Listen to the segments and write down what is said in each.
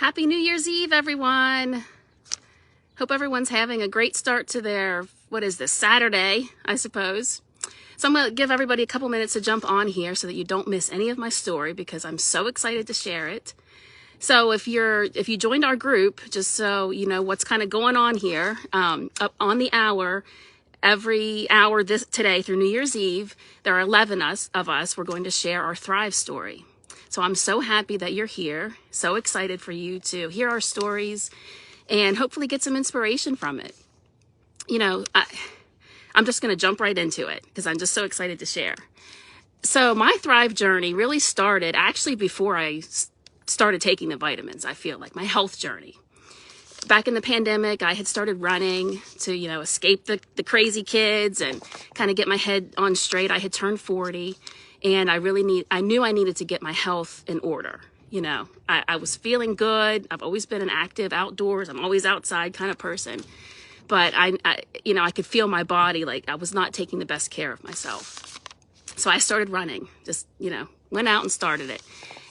Happy New Year's Eve, everyone. Hope everyone's having a great start to their, what is this, Saturday, I suppose. So I'm going to give everybody a couple minutes to jump on here so that you don't miss any of my story because I'm so excited to share it. So if you joined our group, just so you know what's kind of going on here, up on the hour, every hour today through New Year's Eve, there are 11 of us. We're going to share our Thrive story. So I'm so happy that you're here. So excited for you to hear our stories and hopefully get some inspiration from it. You know, I'm just going to jump right into it because I'm just so excited to share. So my Thrive journey really started actually before I started taking the vitamins. I feel like my health journey. Back in the pandemic, I had started running to, escape the crazy kids and kind of get my head on straight. I had turned 40 and I knew I needed to get my health in order. I was feeling good. I've always been an active outdoors. I'm always outside kind of person. But I could feel my body like I was not taking the best care of myself. So I started running, just, went out and started it.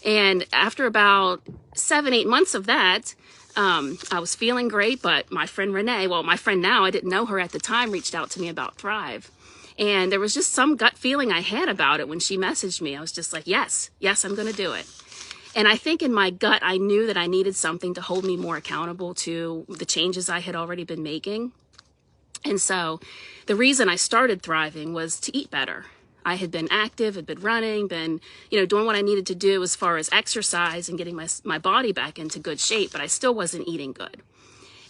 And after about 7-8 months of that, I was feeling great, but my friend Renee, my friend now, I didn't know her at the time, reached out to me about Thrive. And there was just some gut feeling I had about it when she messaged me. I was just like, yes, I'm going to do it. And I think in my gut, I knew that I needed something to hold me more accountable to the changes I had already been making. And so the reason I started Thriving was to eat better. I had been active, had been running, been, doing what I needed to do as far as exercise and getting my body back into good shape, but I still wasn't eating good.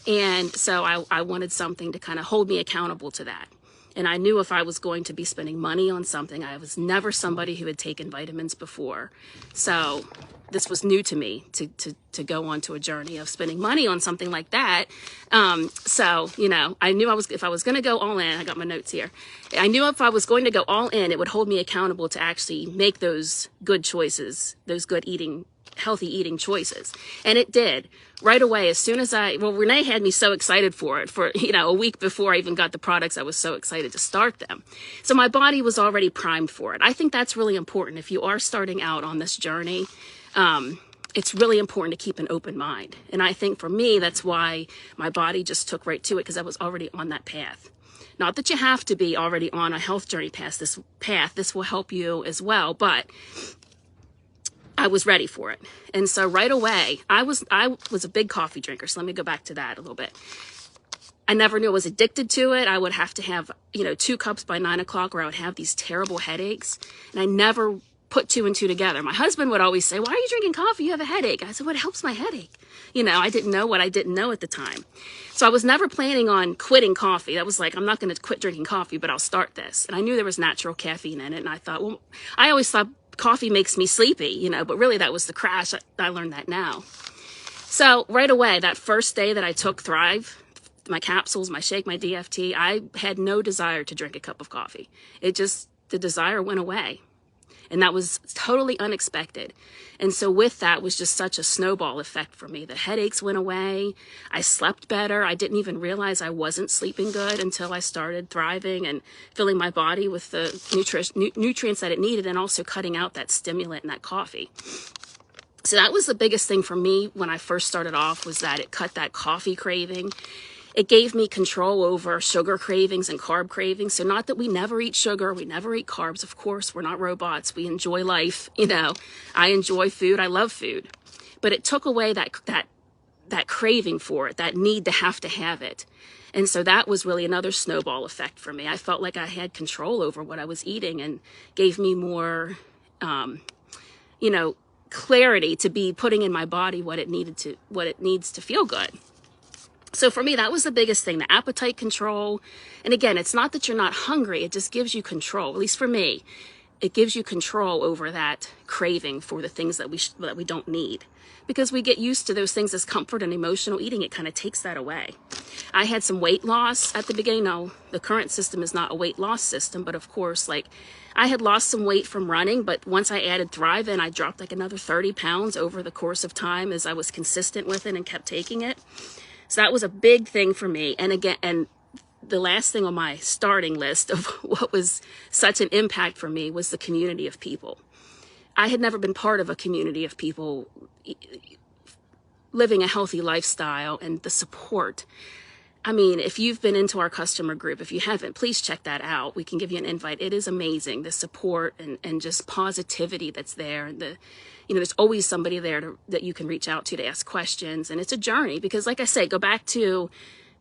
And so I wanted something to kind of hold me accountable to that. And I knew if I was going to be spending money on something, I was never somebody who had taken vitamins before. So this was new to me to go on to a journey of spending money on something like that. I knew if I was going to go all in, I got my notes here. I knew if I was going to go all in, it would hold me accountable to actually make those good choices, those good healthy eating choices. And it did right away. As soon as Renee had me so excited for it for, a week before I even got the products, I was so excited to start them. So my body was already primed for it. I think that's really important. If you are starting out on this journey, it's really important to keep an open mind. And I think for me, that's why my body just took right to it because I was already on that path. Not that you have to be already on a health journey past this path. This will help you as well, but I was ready for it. And so right away, I was a big coffee drinker. So let me go back to that a little bit. I never knew I was addicted to it. I would have to have, 2 cups by 9 o'clock or I would have these terrible headaches. And I never put 2 and 2 together. My husband would always say, why are you drinking coffee? You have a headache. I said, well, it helps my headache. I didn't know what I didn't know at the time. So I was never planning on quitting coffee. That was like, I'm not going to quit drinking coffee, but I'll start this. And I knew there was natural caffeine in it. And I thought, well, I always thought coffee makes me sleepy, but really that was the crash. I learned that now. So right away, that first day that I took Thrive, my capsules, my shake, my DFT, I had no desire to drink a cup of coffee. The desire went away. And that was totally unexpected. And so with that was just such a snowball effect for me. The headaches went away. I slept better. I didn't even realize I wasn't sleeping good until I started Thriving and filling my body with the nutrients that it needed and also cutting out that stimulant in that coffee. So that was the biggest thing for me when I first started off, was that it cut that coffee craving. It gave me control over sugar cravings and carb cravings. So not that we never eat sugar, we never eat carbs. Of course, we're not robots. We enjoy life. I enjoy food. I love food. But it took away that craving for it, that need to have it. And so that was really another snowball effect for me. I felt like I had control over what I was eating and gave me more, clarity to be putting in my body what it needs to feel good. So for me, that was the biggest thing, the appetite control. And again, it's not that you're not hungry. It just gives you control. At least for me, it gives you control over that craving for the things that we don't need. Because we get used to those things as comfort, and emotional eating, it kind of takes that away. I had some weight loss at the beginning. No, the current system is not a weight loss system, but of course, I had lost some weight from running, but once I added Thrive in, I dropped another 30 pounds over the course of time as I was consistent with it and kept taking it. So that was a big thing for me. And again, the last thing on my starting list of what was such an impact for me was the community of people. I had never been part of a community of people living a healthy lifestyle and the support. I mean, if you've been into our customer group, if you haven't, please check that out. We can give you an invite. It is amazing, the support and just positivity that's there. And there's always somebody there that you can reach out to ask questions. And it's a journey because, like I say, go back to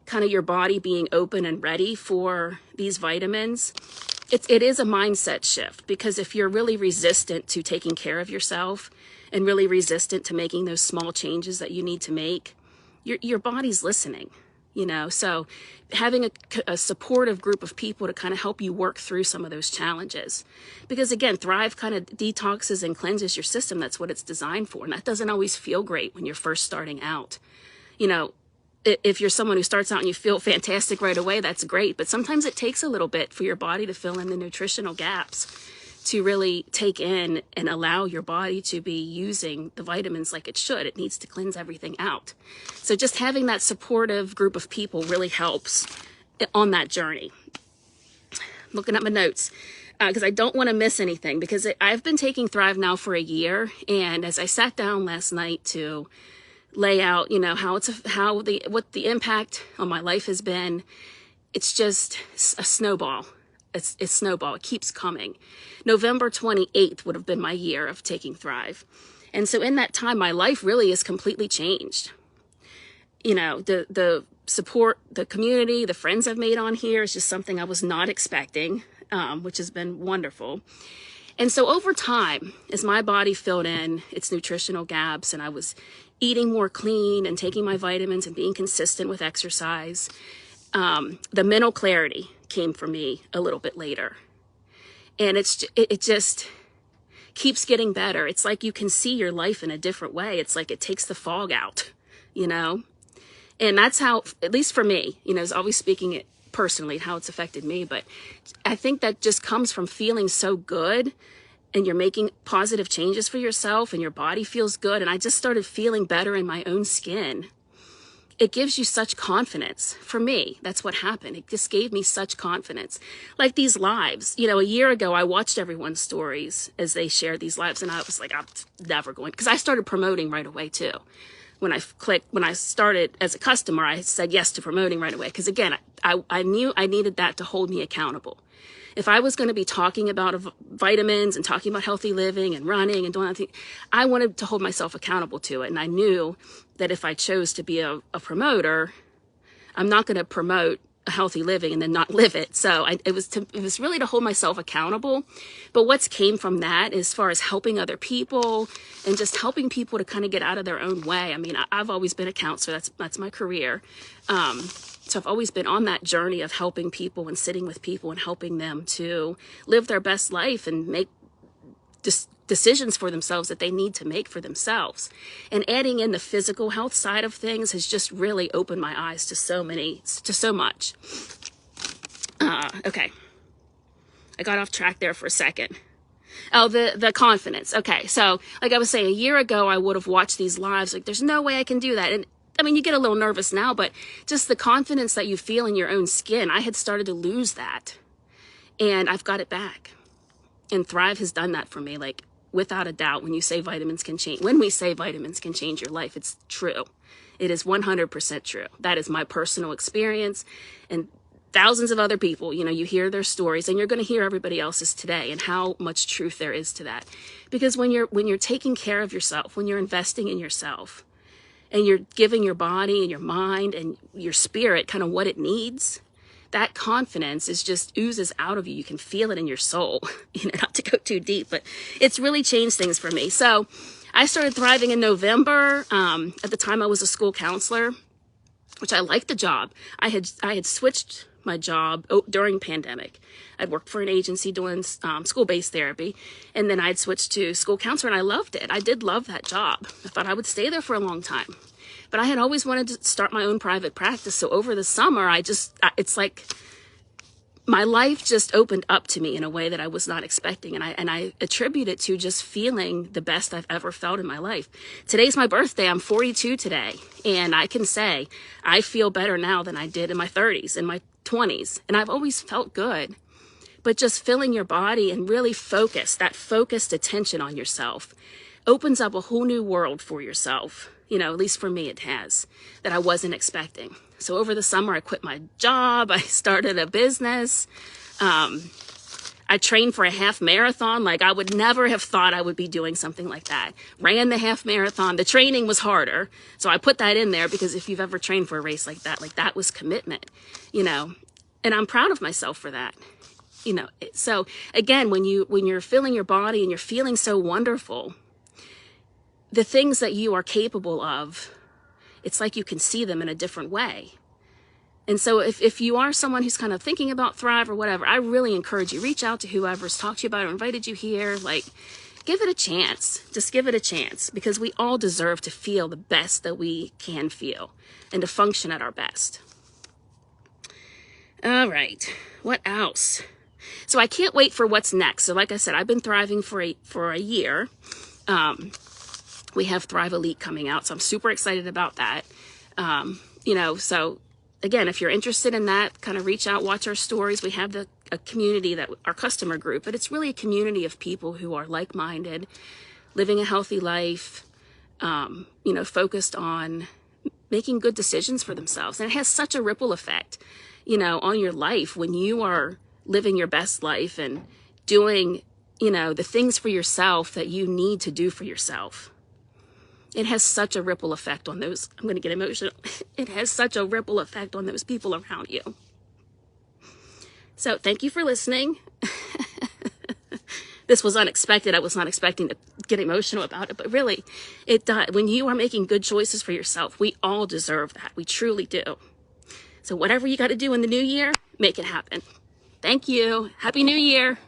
kind of your body being open and ready for these vitamins. It is a mindset shift, because if you're really resistant to taking care of yourself and really resistant to making those small changes that you need to make, your body's listening. So having a supportive group of people to kind of help you work through some of those challenges, because again, Thrive kind of detoxes and cleanses your system. That's what it's designed for. And that doesn't always feel great when you're first starting out. If you're someone who starts out and you feel fantastic right away, that's great. But sometimes it takes a little bit for your body to fill in the nutritional gaps, to really take in and allow your body to be using the vitamins like it should. It needs to cleanse everything out. So just having that supportive group of people really helps on that journey. Looking at my notes, because I don't want to miss anything, because I've been taking Thrive now for a year. And as I sat down last night to lay out, what the impact on my life has been, it's just a snowball. It's snowball. It keeps coming. November 28th would have been my year of taking Thrive. And so in that time, my life really is completely changed. The support, the community, the friends I've made on here is just something I was not expecting, which has been wonderful. And so over time, as my body filled in its nutritional gaps and I was eating more clean and taking my vitamins and being consistent with exercise, the mental clarity came for me a little bit later. And it just keeps getting better. It's like you can see your life in a different way. It's like it takes the fog out, And that's how, at least for me, is always speaking it personally, how it's affected me. But I think that just comes from feeling so good, and you're making positive changes for yourself and your body feels good. And I just started feeling better in my own skin. It gives you such confidence. For me, that's what happened. It just gave me such confidence. Like these lives, a year ago, I watched everyone's stories as they shared these lives. And I was like, I'm never going, because I started promoting right away too. When I started as a customer, I said yes to promoting right away. Because again, I knew I needed that to hold me accountable. If I was going to be talking about vitamins and talking about healthy living and running and doing that thing, I wanted to hold myself accountable to it. And I knew that if I chose to be a promoter, I'm not going to promote a healthy living and then not live it. So it was really to hold myself accountable. But what's came from that, as far as helping other people and just helping people to kind of get out of their own way. I mean, I've always been a counselor. That's my career. So I've always been on that journey of helping people and sitting with people and helping them to live their best life and make decisions for themselves that they need to make for themselves. And adding in the physical health side of things has just really opened my eyes to so much. Okay. I got off track there for a second. Oh, the confidence. Okay. So like I was saying, a year ago, I would have watched these lives. Like, there's no way I can do that. And I mean, you get a little nervous now, but just the confidence that you feel in your own skin, I had started to lose that, and I've got it back. And Thrive has done that for me, like without a doubt. When we say vitamins can change your life, it's true. It is 100% true. That is my personal experience, and thousands of other people, you hear their stories, and you're going to hear everybody else's today, and how much truth there is to that. Because when you're taking care of yourself, when you're investing in yourself, and you're giving your body and your mind and your spirit kind of what it needs, that confidence is just oozes out of you. You can feel it in your soul, not to go too deep, but it's really changed things for me. So I started Thriving in November. At the time I was a school counselor, which I liked the job. I had switched my job during pandemic. I'd worked for an agency doing school-based therapy, and then I'd switched to school counselor, and I loved it. I did love that job. I thought I would stay there for a long time, but I had always wanted to start my own private practice. So over the summer, it's like my life just opened up to me in a way that I was not expecting. And I attribute it to just feeling the best I've ever felt in my life. Today's my birthday. I'm 42 today. And I can say I feel better now than I did in my 30s, in my 20s. And I've always felt good. But just filling your body and really that focused attention on yourself opens up a whole new world for yourself. You know, at least for me, it has, that I wasn't expecting. So over the summer, I quit my job. I started a business. I trained for a half marathon. Like, I would never have thought I would be doing something like that. Ran the half marathon. The training was harder. So I put that in there because if you've ever trained for a race like that was commitment, you know, and I'm proud of myself for that. You know, so again, when you're feeling your body and you're feeling so wonderful, the things that you are capable of, it's like you can see them in a different way. And so if you are someone who's kind of thinking about Thrive or whatever, I really encourage you, reach out to whoever's talked to you about it or invited you here. Like, give it a chance. Just give it a chance, because we all deserve to feel the best that we can feel and to function at our best. All right, what else? So I can't wait for what's next. So like I said, I've been thriving for a year. We have Thrive Elite coming out, so I'm super excited about that. You know, so again, if you're interested in that, kind of reach out, watch our stories. We have a community, that our customer group, but it's really a community of people who are like-minded, living a healthy life, you know, focused on making good decisions for themselves. And it has such a ripple effect, you know, on your life when you are living your best life and doing, you know, the things for yourself that you need to do for yourself. It has such a ripple effect on those, I'm going to get emotional. It has such a ripple effect on those people around you. So thank you for listening. This was unexpected. I was not expecting to get emotional about it, but really, it does. When you are making good choices for yourself, we all deserve that. We truly do. So whatever you got to do in the new year, make it happen. Thank you. Happy New Year.